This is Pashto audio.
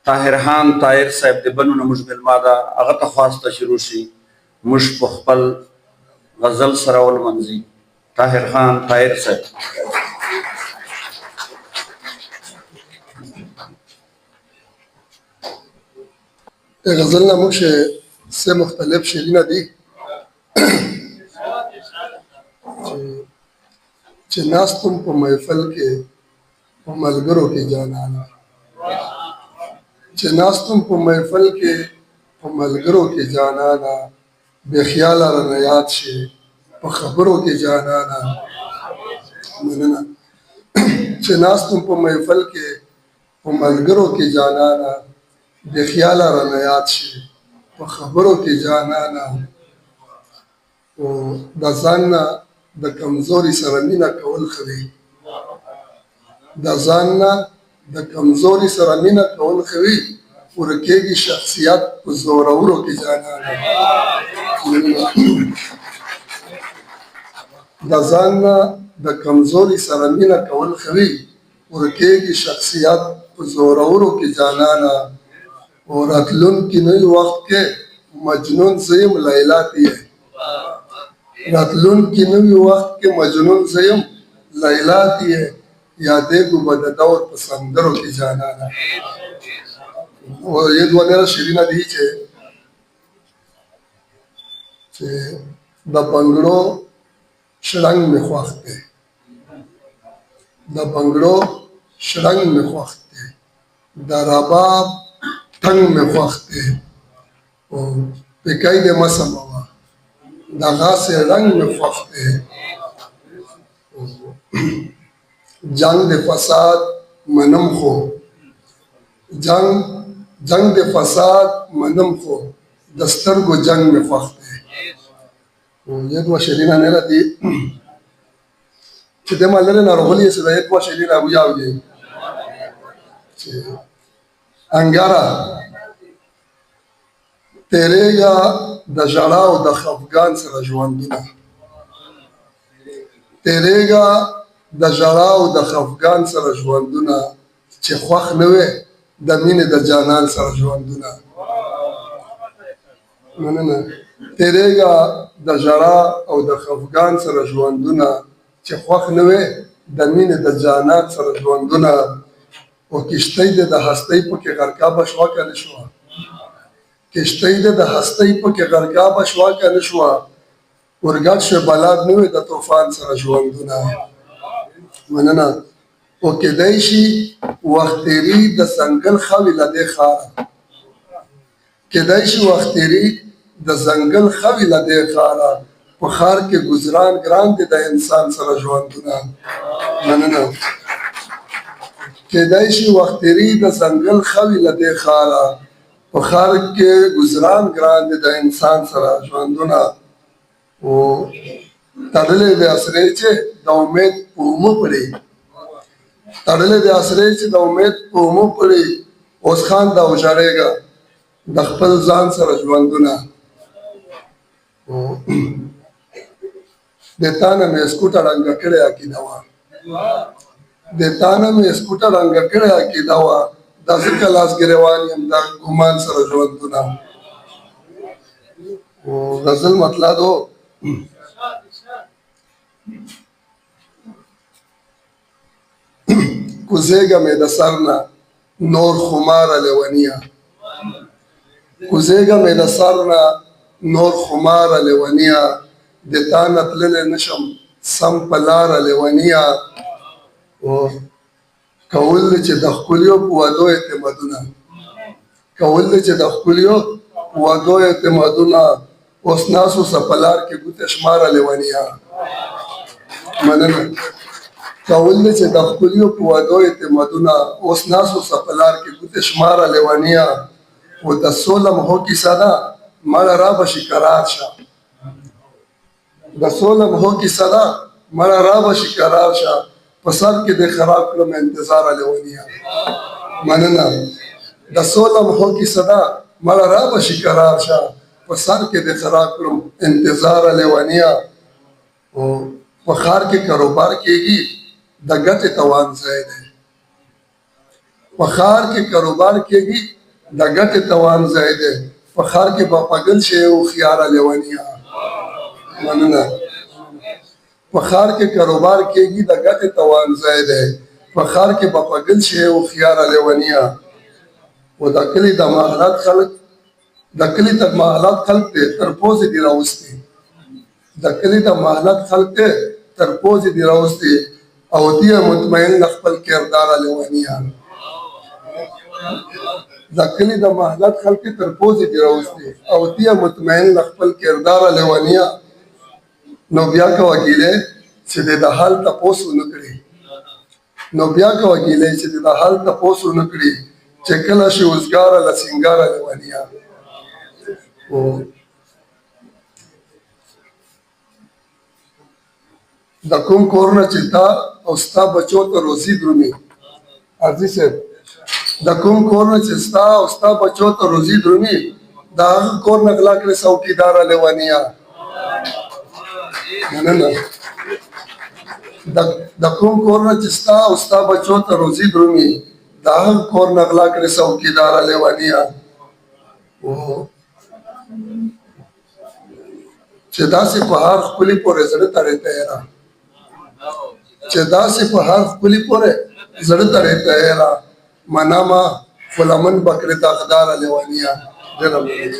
طاهرحان طاهر صاحب د بنو نه موږ مېلمه ده هغه ته خواسته شروع شي موږ په خپل غزل سره ولمانځي. طاهرحان طاهر صاحب. غزل نه موږ څه مختلف شعرونه دي چې ناستم په محفل کې په ملګرو کې جانانه چې ناستم په محفل کې په ملګرو کې جانانه بې خیاله رانه یاد شي په خبرو کې جانانه مننه چې ناستم په محفل کې په ملګرو کې جانانه بې خیاله رانه یاد شي په خبرو کې جانانه او د ځان نه د کمزوري سره مینه کول ښه دي د ځان نه د کمزوري سره مینه کول ښه وي ورکېږي شخصیت په زورورو کې جانانه د ځان نه د کمزوري سره مینه کول ښه وي ورکېږي شخصیت په زورورو کې جانانه او راتلونکي نوي وخت کې مجنون زیم لیلا دی راتلونکي نوي وخت کې مجنون زیم لیلا دی یادېږو به د دور په سندرو کې جانانه او یې دوه نره شعرونه دي چې د بنګړو شرنګ مې خوښ دی د بنګړو شرنګ مې خوښ دی د رباب تنگ میں خوختے پکائی دے مسموا دغا سے رنگ میں خوختے جنگ دے فساد منم خو جنگ دے فساد منم خو دستر کو جنگ میں خوختے یہ دو شرینا نیرہ دی چھ دے مالرے نارغلی سے یہ دو شرینا ابو جاو گئی انګاره تیرېږه د ژړا او د خفګان سره ژوندونه تیرېږه د ژړا او د خفګان سره ژوندونه چې خوښ نه وې د مینې د جانان سره ژوندونه مننه تیرېږه د ژړا او د خفګان سره ژوندونه چې خوښ نه وې د مینې د جانان سره ژوندونه او کشتی ده د هستی پکې غرقا بشوا کنه شو کشتی ده د هستی پکې غرقا بشوا کنه شو ورګټ شو بلاد نه وي د طوفان سره ژوندونه مننه او کېدای شي وخت تیری د ځنګل خوي لدې خاره کېدای شي وخت تیری د ځنګل خوي لدې خاره په خار کې گزاران ګران دي د انسان سره ژوندونه مننه کېدای شي وخت تیری د ځنګل خوي لدې خاره په خار کې گزاران ګران دي د انسان سره ژوندونه او تړلې د اسرې چې د امید په اومو پړې تړلې د اسرې چې د امید په اومو پړې اوس خان دا وژړېږه د خپل ځان سره ژوندونه د تانه مې سکوټه رنګه کړې عقیده وه د تانه مې سکوټه رنګه کړې عقیده وه دا ځکه لاس ګرېوان یم د ګمان سره ژوندونه غزل مطلع دو کوزېږه مې د سر نه نور خماره لیونیه کوزېږه مې د سر نه نور خماره لیونیه د تا نه تللی نشم سم په لاره لیونیه کول دی چې د ښکلیو په وعدو اعتمادونه کول دی چې د ښکلیو په وعدو اعتمادونه اوس ناسو سپلار کې ګوتې شماره لیونیه مننه کول دی چې د ښکلیو په وعدو اعتمادونه اوس ناسو سپلار کې ګوتې شماره لیونیه او د څو لمحو کیسه ده مړه رابشي قرار شه د څو لمحو کیسه ده مړه رابشي قرار شه په سر کې د خراب کړم انتظار لیونیه مننه د څو لمحو کیسه ده مړه رابشي قرار شه په سر کې د خراب کړم انتظار لیونیه او په ښار کې کاروبار کېږي د ګټې توان ځای دی په ښار کې کاروبار کېږي د ګټې توان ځای دی په ښار کې به پګل شي هوښیاره لیونیه مننه په ښار کې کاروبار کېږي د ګټې توان ځای دی په ښار کې به پګل شي هوښیاره لیونیه و د کلي د محلات خلک د کلي د محلات خلک دی تر پوزې دي راوستي د کلي د محلات خلک دی تر پوزې دي راوستي او دی مطمئن له خپل کرداره لیونیه د کلي د محلات خلک تر پوزې دي راوستي او دی مطمئن له خپل کرداره لیونیه نو بیا کوه ګیلې چې د حال تپوس ونه کړي نو بیا کوه ګیلې چې د حال تپوس ونه کړي چې کله شي اوزګاره له سینګاره لیونیه د کوم کور نه چې تا او ستا بچو ته روزي درومي عزیز صاحب د کوم کور نه چې ستا او ستا بچو ته روزي درومي د هغه کور نه غلا کړې څوکیداره لیونیه مننه د کوم کور نه چې ستا او ستا بچو ته روزي درومي د هغه کور نه غلا کړې څوکیداره لیونیه چې داسې په هر ښکلي پورې زړه تړې تیاره چې داسې په هر ښکلي پورې زړه تړې تیاره منامه فلمن بکرې داغداره لیونیه ډېره مننه